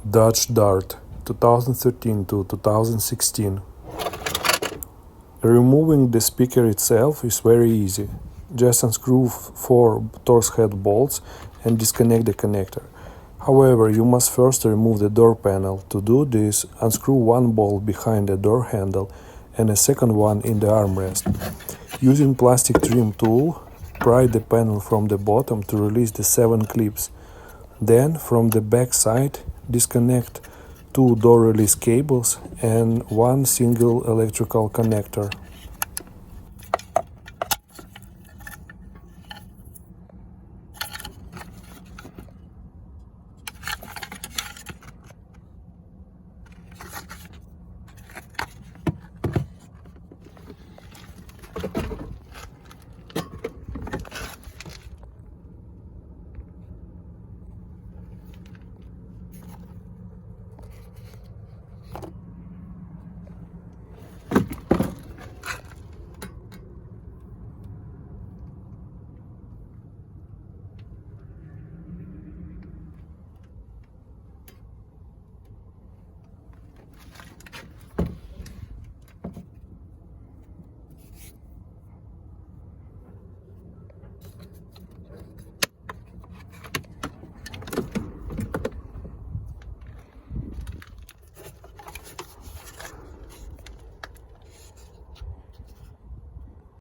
Dodge Dart 2013 to 2016. Removing the speaker itself is very easy. Just unscrew 4 Torx head bolts and disconnect the connector. However, you must first remove the door panel. To do this, unscrew one bolt behind the door handle and a second one in the armrest. Using plastic trim tool, pry the panel from the bottom to release the 7 clips. Then, from the back side, disconnect 2 door release cables and 1 single electrical connector.